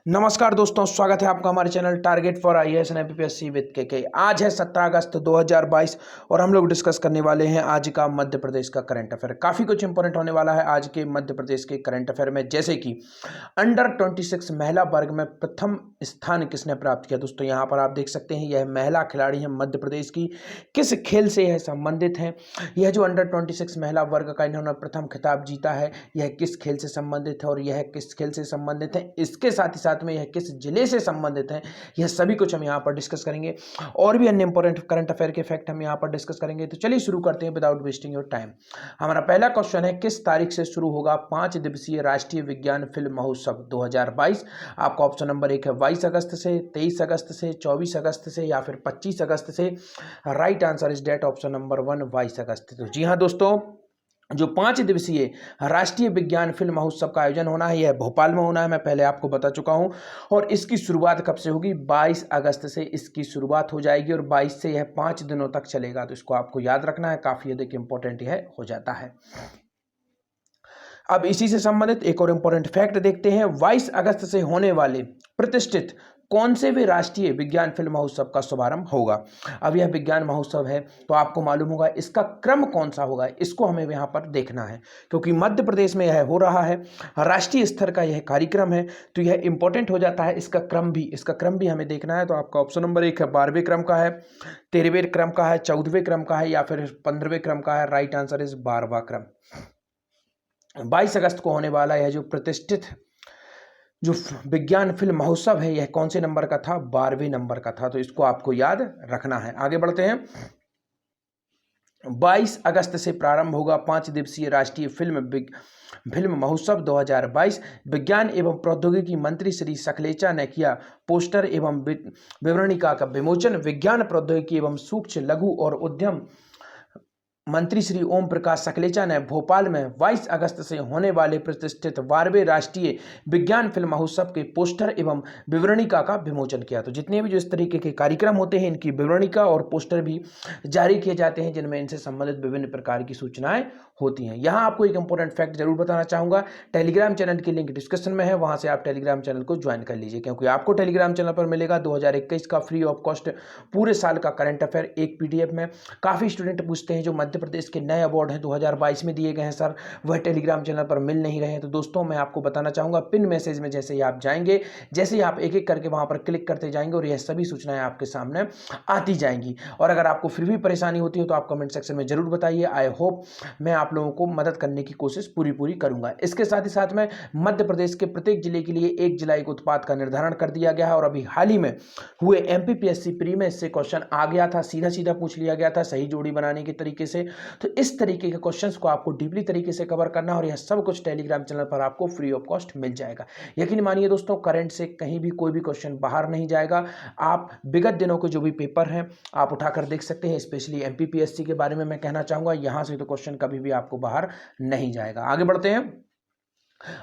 नमस्कार दोस्तों, स्वागत है आपका हमारे channel target for IAS and MPPSC with के। आज है 17 अगस्त 2022 और हम लोग डिस्कस करने वाले हैं आज का मध्य प्रदेश का करंट अफेयर। काफ़ी कुछ इंपॉर्टेंट होने वाला है आज के मध्य प्रदेश के करंट अफेयर में, जैसे कि अंडर 26 महिला वर्ग में प्रथम स्थान किसने प्राप्त किया। दोस्तों यहाँ पर आप देख सकते हैं, यह महिला खिलाड़ी है मध्य प्रदेश की। किस खेल से यह संबंधित है, यह जो अंडर 26 महिला वर्ग का इन्होंने प्रथम खिताब जीता है, यह किस खेल से संबंधित है और यह किस खेल से संबंधित है, इसके साथ ही साथ में यह किस जिले से संबंधित है, यह सभी कुछ हम यहाँ पर डिस्कस करेंगे। और भी अन्य इंपॉर्टेंट करंट अफेयर के फैक्ट हम यहाँ पर डिस्कस करेंगे। तो चलिए शुरू करते हैं विदाउट वेस्टिंग योर टाइम। हमारा पहला क्वेश्चन है, किस तारीख से शुरू होगा 5 दिवसीय राष्ट्रीय विज्ञान फिल्म महोत्सव 2022। आपका ऑप्शन नंबर 1 है 22 अगस्त से, 23 अगस्त से, 24 अगस्त से या फिर 25 अगस्त से। Right answer is date option number 1 22 अगस्त। तो जी हाँ दोस्तों, जो 5 दिवसीय राष्ट्रीय विज्ञान फिल्म महोत्सव का आयोजन होना है, यह भोपाल में होना है, मैं पहले आपको बता चुका हूं। और इसकी शुरुआत कब से होगी, 22 अगस्त से इसकी शुरुआत हो जाएगी और 22 से यह 5 दिनों तक चलेगा। तो इसको आपको याद रखना है, काफी अधिक इंपॉर्टेंट यह हो जाता है। अब इसी से संबंधित एक और इंपॉर्टेंट फैक्ट देखते हैं। 22 अगस्त से होने वाले प्रतिष्ठित कौन से भी राष्ट्रीय विज्ञान फिल्म महोत्सव का शुभारंभ होगा। अब यह विज्ञान महोत्सव है तो आपको मालूम होगा इसका क्रम कौन सा होगा, इसको हमें यहाँ पर देखना है, क्योंकि मध्य प्रदेश में यह हो रहा है, राष्ट्रीय स्तर का यह कार्यक्रम है, तो यह इंपॉर्टेंट हो जाता है। इसका क्रम भी हमें देखना है। तो आपका ऑप्शन नंबर 1 है 12वें क्रम का है, 13वें क्रम का है, 14वें क्रम का है या फिर 15वें क्रम का है। राइट आंसर इज 12वां क्रम। 22 अगस्त को होने वाला यह जो प्रतिष्ठित जो विज्ञान फिल्म महोत्सव है, यह कौन से नंबर का था, 12वें नंबर का था। तो इसको आपको याद रखना है। आगे बढ़ते हैं। 22 अगस्त से प्रारंभ होगा 5 दिवसीय राष्ट्रीय फिल्म महोत्सव 2022। विज्ञान एवं प्रौद्योगिकी मंत्री श्री सकलेचा ने किया पोस्टर एवं विवरणिका का विमोचन। विज्ञान प्रौद्योगिकी एवं सूक्ष्म लघु और उद्यम मंत्री श्री ओम प्रकाश सकलेचा ने भोपाल में 22 अगस्त से होने वाले प्रतिष्ठित 12वें राष्ट्रीय विज्ञान फिल्म महोत्सव के पोस्टर एवं विवरणिका का विमोचन किया। तो जितने भी जो इस तरीके के कार्यक्रम होते हैं, इनकी विवरणिका और पोस्टर भी जारी किए जाते हैं, जिनमें इनसे संबंधित विभिन्न प्रकार की सूचनाएं होती हैं। यहाँ आपको एक इंपॉर्टेंट फैक्ट जरूर बताना चाहूंगा, टेलीग्राम चैनल की लिंक डिस्क्रिप्शन में है, वहां से आप टेलीग्राम चैनल को ज्वाइन कर लीजिए, क्योंकि आपको टेलीग्राम चैनल पर मिलेगा 2021 का फ्री ऑफ कॉस्ट पूरे साल का करंट अफेयर एक PDF में। काफी स्टूडेंट पूछते हैं जो मध्य प्रदेश के नए अवार्ड हैं 2022 में दिए गए हैं सर, वह टेलीग्राम चैनल पर मिल नहीं रहे हैं। तो दोस्तों मैं आपको बताना चाहूंगा, पिन मैसेज में जैसे ही आप जाएंगे, जैसे ही आप एक एक करके वहां पर क्लिक करते जाएंगे और यह सभी सूचनाएं आपके सामने आती जाएंगी। और अगर आपको फिर भी परेशानी होती है तो आप कमेंट सेक्शन में जरूर बताइए। आई होप मैं आप लोगों को मदद करने की कोशिश पूरी करूंगा। इसके साथ ही साथ में मध्य प्रदेश के प्रत्येक जिले के लिए 1 जिला 1 उत्पाद का निर्धारण कर दिया गया है। और अभी हाल ही में हुए MPPSC प्री में इससे क्वेश्चन आ गया था, सीधा पूछ लिया गया था सही जोड़ी बनाने के तरीके से। तो इस तरीके के क्वेश्चंस को आपको डीपली तरीके से कवर करना, और यह सब कुछ टेलीग्राम चैनल पर आपको फ्री ऑफ कॉस्ट मिल जाएगा। यकीन मानिए दोस्तों, करंट से कहीं भी कोई भी क्वेश्चन बाहर नहीं जाएगा। आप विगत दिनों के जो भी पेपर हैं आप उठाकर देख सकते हैं। स्पेशली MPPSC के बारे में मैं कहना चाहूंगा, यहां से तो क्वेश्चन कभी भी आपको बाहर नहीं जाएगा। आगे बढ़ते हैं।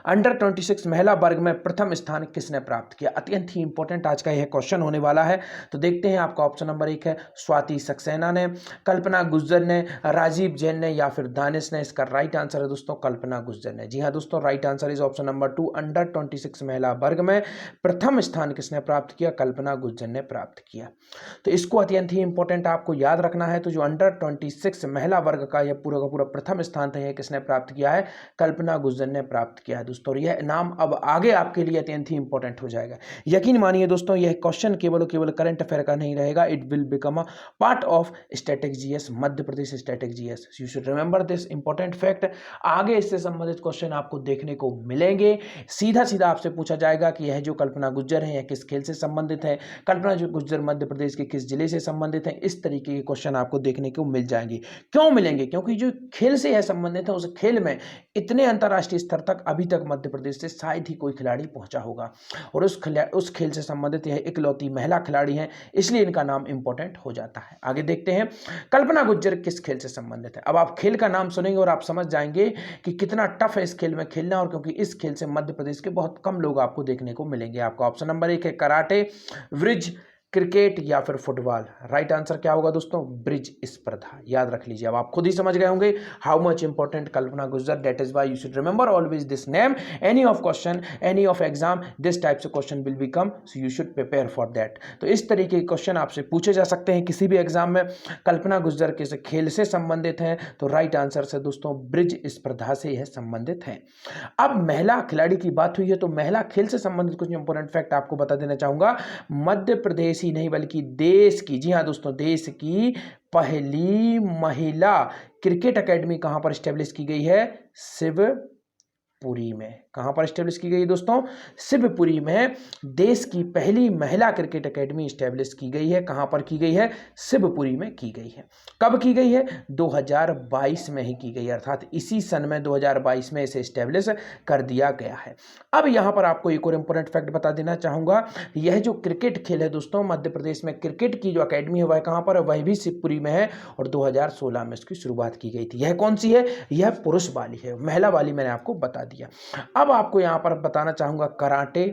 अंडर 26 महिला वर्ग में प्रथम स्थान किसने प्राप्त किया। अत्यंत ही इंपॉर्टेंट आज का यह क्वेश्चन होने वाला है। तो देखते हैं, आपका ऑप्शन नंबर 1 है स्वाति सक्सेना ने, कल्पना गुज्जर ने, राजीव जैन ने या फिर दानिश ने। इसका राइट आंसर है दोस्तों कल्पना गुज्जर ने। जी हाँ दोस्तों, right answer is option number 2। Under 26 महिला वर्ग में प्रथम स्थान किसने प्राप्त किया, कल्पना गुज्जर ने प्राप्त किया। तो इसको अत्यंत ही इंपॉर्टेंट आपको याद रखना है। तो जो अंडर 26 महिला वर्ग का यह पूरा का पूरा प्रथम स्थान था, यह किसने प्राप्त किया है, कल्पना गुज्जर ने प्राप्त किया है दोस्तों। और यह नाम अब आगे आपके लिए अत्यंत ही इंपॉर्टेंट हो जाएगा। यकीन मानिए दोस्तों, यह क्वेश्चन केवल करंट अफेयर का नहीं रहेगा, it will become a part of static GS, Madhya Pradesh static GS. You should remember this important fact. आगे इससे संबंधित क्वेश्चन आपको देखने को मिलेंगे। सीधा आपसे पूछा जाएगा कि यह जो कल्पना गुज्जर है यह किस खेल से संबंधित है, कल्पना जो गुज्जर मध्य प्रदेश के किस जिले से संबंधित है। इस तरीके के क्वेश्चन आपको देखने को मिल जाएंगे। क्यों मिलेंगे, क्योंकि जो खेल से यह संबंधित है उस खेल में इतने अंतरराष्ट्रीय स्तर तक अभी तक मध्य प्रदेश से शायद ही कोई खिलाड़ी पहुंचा होगा, और उस खेल से संबंधित यह इकलौती महिला खिलाड़ी हैं, इसलिए इनका नाम इंपॉर्टेंट हो जाता है। आगे देखते हैं, कल्पना गुज्जर किस खेल से संबंधित है। अब आप खेल का नाम सुनेंगे और आप समझ जाएंगे कि कितना टफ है इस खेल में खेलना, और क्योंकि इस खेल से मध्य प्रदेश के बहुत कम लोग आपको देखने को मिलेंगे। आपका ऑप्शन नंबर 1 है कराटे, ब्रिज, क्रिकेट या फिर फुटबॉल? राइट आंसर क्या होगा दोस्तों? ब्रिज स्पर्धा। याद रख लीजिए, अब आप खुद ही समझ गए होंगे how much important Kalpana Gujjar, that is why you should remember always this name. Any of question, any of exam, this types of question will become, so you should prepare for that. तो इस तरीके के question आपसे पूछे जा सकते हैं किसी भी एग्जाम में। कल्पना गुज्जर के खेल से संबंधित हैं, तो राइट आंसर से दोस्तों ब्रिज स्पर्धा से यह संबंधित है। अब महिला खिलाड़ी की बात हुई है, तो महिला खेल से संबंधित कुछ इंपॉर्टेंट फैक्ट आपको बता देना चाहूंगा। मध्य प्रदेश ही नहीं बल्कि देश की, जी हाँ दोस्तों, देश की पहली महिला क्रिकेट एकेडमी कहां पर स्टैब्लिश की गई है? शिवपुरी में। कहां पर स्टैब्लिश की गई दोस्तों? शिवपुरी में देश की पहली महिला क्रिकेट एकेडमी स्टैब्लिश की गई है। कहां पर की गई है? शिवपुरी में की गई है। कब की गई है? 2022 में ही की गई है, अर्थात इसी सन में 2022 में इसे स्टैब्लिश कर दिया गया है। अब यहां पर आपको एक और इंपॉर्टेंट फैक्ट बता देना चाहूंगा। यह जो क्रिकेट खेल है दोस्तों, मध्य प्रदेश में क्रिकेट की जो अकेडमी है वह कहां पर है? वह भी शिवपुरी में है, और 2016 में इसकी शुरुआत की गई थी। यह कौन सी है? यह पुरुष वाली है, महिला वाली मैंने आपको बता दिया। अब आपको यहां पर बताना चाहूंगा कराटे,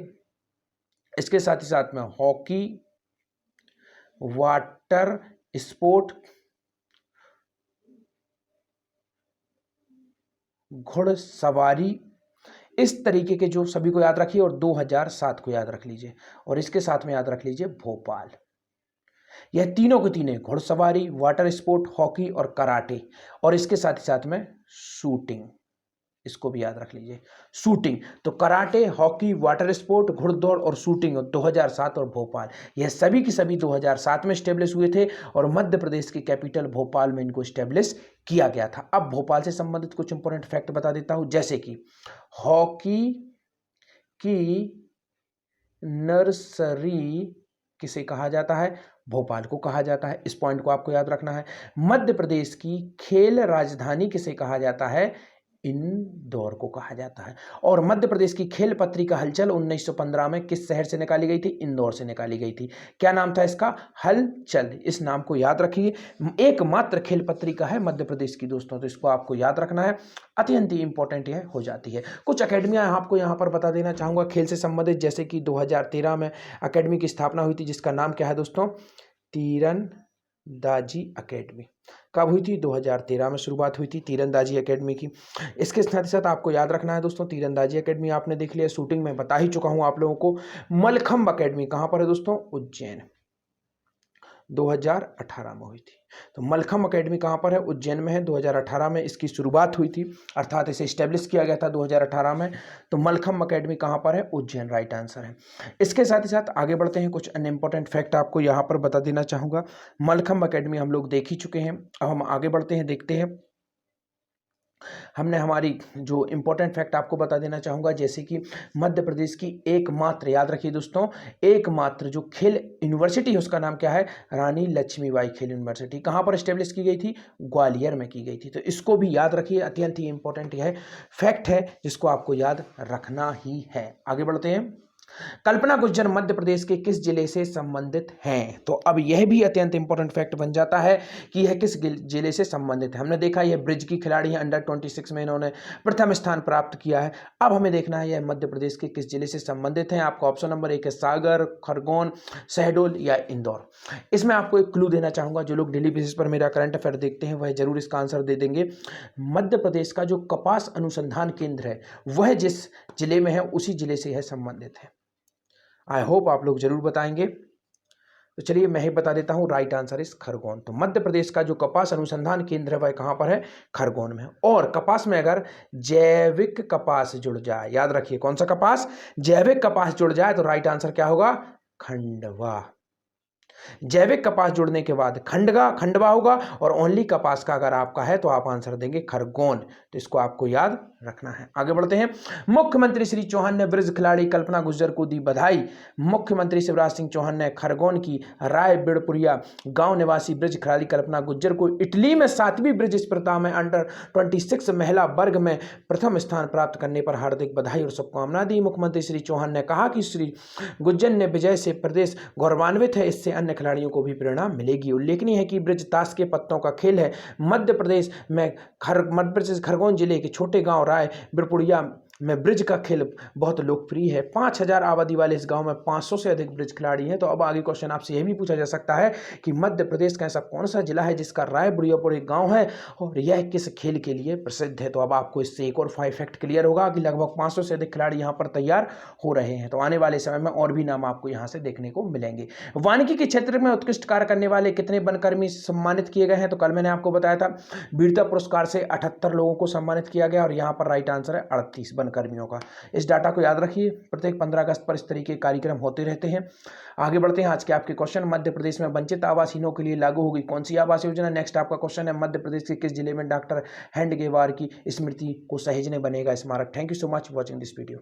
इसके साथ ही साथ में हॉकी, वाटर स्पोर्ट, घुड़सवारी, इस तरीके के जो सभी को याद रखिए, और 2007 को याद रख लीजिए, और इसके साथ में याद रख लीजिए भोपाल। यह तीनों के तीनों, घुड़सवारी, वाटर स्पोर्ट, हॉकी और कराटे, और इसके साथ ही साथ में शूटिंग, इसको भी याद रख लीजिए, शूटिंग। तो कराटे, हॉकी, वाटर स्पोर्ट, घुड़दौड़ और शूटिंग 2007 और भोपाल, यह सभी की सभी 2007 में स्टेब्लिश हुए थे, और मध्य प्रदेश की कैपिटल भोपाल में इनको स्टेब्लिश किया गया था। अब भोपाल से संबंधित कुछ इंपॉर्टेंट फैक्ट बता देता हूं, जैसे कि हॉकी की नर्सरी किसे कहा जाता है? भोपाल को कहा जाता है। इस पॉइंट को आपको याद रखना है। मध्य प्रदेश की खेल राजधानी किसे कहा जाता है? इंदौर को कहा जाता है। और मध्य प्रदेश की खेल पत्रिका हलचल 1915 में किस शहर से निकाली गई थी? इंदौर से निकाली गई थी। क्या नाम था इसका? हलचल। इस नाम को याद रखिए। एकमात्र खेल पत्रिका है मध्य प्रदेश की दोस्तों, तो इसको आपको याद रखना है, अत्यंत ही इंपॉर्टेंट यह हो जाती है। कुछ अकेडमियां आपको यहां पर बता देना चाहूंगा खेल से संबंधित, जैसे कि 2013 में अकेडमी की स्थापना हुई थी, जिसका नाम क्या है दोस्तों? तीरंदाजी अकेडमी। कब हुई थी? 2013 में शुरुआत हुई थी तीरंदाजी एकेडमी की। इसके साथ ही साथ आपको याद रखना है दोस्तों, तीरंदाजी एकेडमी आपने देख लिया, शूटिंग में बता ही चुका हूं आप लोगों को। मलखंभ एकेडमी कहां पर है दोस्तों? उज्जैन, 2018 में हुई थी। तो मलखंभ एकेडमी कहां पर है? उज्जैन में है, 2018 में इसकी शुरुआत हुई थी, अर्थात इसे स्टैब्लिश किया गया था 2018 में। तो मलखंभ एकेडमी कहां पर है? उज्जैन, राइट आंसर है। इसके साथ ही साथ आगे बढ़ते हैं, कुछ अन्य इंपॉर्टेंट फैक्ट आपको यहां पर बता देना चाहूंगा। मलखंभ एकेडमी हम लोग देख ही चुके हैं, अब हम आगे बढ़ते हैं, देखते हैं। हमने हमारी जो इंपॉर्टेंट फैक्ट आपको बता देना चाहूँगा, जैसे कि मध्य प्रदेश की एकमात्र, याद रखिए दोस्तों, एकमात्र जो खेल यूनिवर्सिटी है उसका नाम क्या है? रानी लक्ष्मीबाई खेल यूनिवर्सिटी। कहाँ पर स्टेब्लिश की गई थी? ग्वालियर में की गई थी। तो इसको भी याद रखिए, अत्यंत ही इंपॉर्टेंट यह फैक्ट है जिसको आपको याद रखना ही है। आगे बढ़ते हैं। कल्पना गुज्जर मध्य प्रदेश के किस जिले से संबंधित हैं? तो अब यह भी अत्यंत इंपॉर्टेंट फैक्ट बन जाता है कि यह किस जिले से संबंधित है। हमने देखा यह ब्रिज की खिलाड़ी है, अंडर 26 में इन्होंने प्रथम स्थान प्राप्त किया है। अब हमें देखना है यह मध्य प्रदेश के किस जिले से संबंधित हैं। आपको ऑप्शन नंबर 1 है सागर, खरगोन, शहडोल या इंदौर। इसमें आपको एक क्लू देना चाहूंगा, जो लोग डेली बेसिस पर मेरा करंट अफेयर देखते हैं वह जरूर इसका आंसर दे देंगे। मध्य प्रदेश का जो कपास अनुसंधान केंद्र है वह जिस जिले में है उसी जिले से यह संबंधित है। आई होप आप लोग जरूर बताएंगे। तो चलिए मैं ही बता देता हूं, राइट आंसर इस खरगोन। तो मध्य प्रदेश का जो कपास अनुसंधान केंद्र है वह कहां पर है? खरगोन में। और कपास में अगर जैविक कपास जुड़ जाए, याद रखिए कौन सा कपास? जैविक कपास जुड़ जाए, तो राइट आंसर क्या होगा? खंडवा। जैविक कपास जुड़ने के बाद खंडवा होगा, और ओनली कपास का अगर आपका है तो आप आंसर देंगे खरगोन। तो इसको आपको याद रखना है। आगे बढ़ते हैं। मुख्यमंत्री श्री चौहान ने ब्रिज खिलाड़ी कल्पना गुज्जर को दी बधाई। मुख्यमंत्री शिवराज सिंह चौहान ने खरगोन की राय बिड़पुरिया गांव निवासी ब्रिज खिलाड़ी कल्पना गुज्जर को इटली में 7वीं ब्रिज स्पर्धा में अंडर 26 महिला वर्ग में प्रथम स्थान प्राप्त करने पर हार्दिक बधाई और शुभकामना दी। मुख्यमंत्री श्री चौहान ने कहा कि श्री गुज्जर ने विजय से प्रदेश गौरवान्वित है, इससे अन्य खिलाड़ियों को भी प्रेरणा मिलेगी। उल्लेखनीय है कि ब्रिज ताश के पत्तों का खेल है। मध्य प्रदेश खरगोन जिले के छोटे गांव राय बिड़पुरिया में ब्रिज का खेल बहुत लोकप्रिय है। 5000 आबादी वाले इस गांव में 500 से अधिक ब्रिज खिलाड़ी हैं। तो अब आगे क्वेश्चन आपसे यह भी पूछा जा सकता है कि मध्य प्रदेश का ऐसा कौन सा जिला है जिसका राय बुढ़ियापुर एक गांव है और यह किस खेल के लिए प्रसिद्ध है। तो अब आपको इससे एक और फैक्ट क्लियर होगा कि लगभग 500 से अधिक खिलाड़ी यहाँ पर तैयार हो रहे हैं। तो आने वाले समय में और भी नाम आपको यहाँ से देखने को मिलेंगे। वानिकी के क्षेत्र में उत्कृष्ट कार्य करने वाले कितने वनकर्मी सम्मानित किए गए हैं। तो कल मैंने आपको बताया था वीरता पुरस्कार से 78 लोगों को सम्मानित किया गया और यहाँ पर राइट आंसर है 38 वनकर्मियों का। इस डाटा को याद रखिए, प्रत्येक 15 अगस्त पर इस तरीके के कार्यक्रम होते रहते हैं। आगे बढ़ते हैं आज के आपके क्वेश्चन। मध्य प्रदेश में वंचित आवासहीनों के लिए लागू होगी कौन सी आवास योजना। नेक्स्ट आपका क्वेश्चन है मध्य प्रदेश के किस जिले में डॉक्टर हेडगेवार की स्मृति को सहेजने बनेगा स्मारक। Thank you so much for watching this video.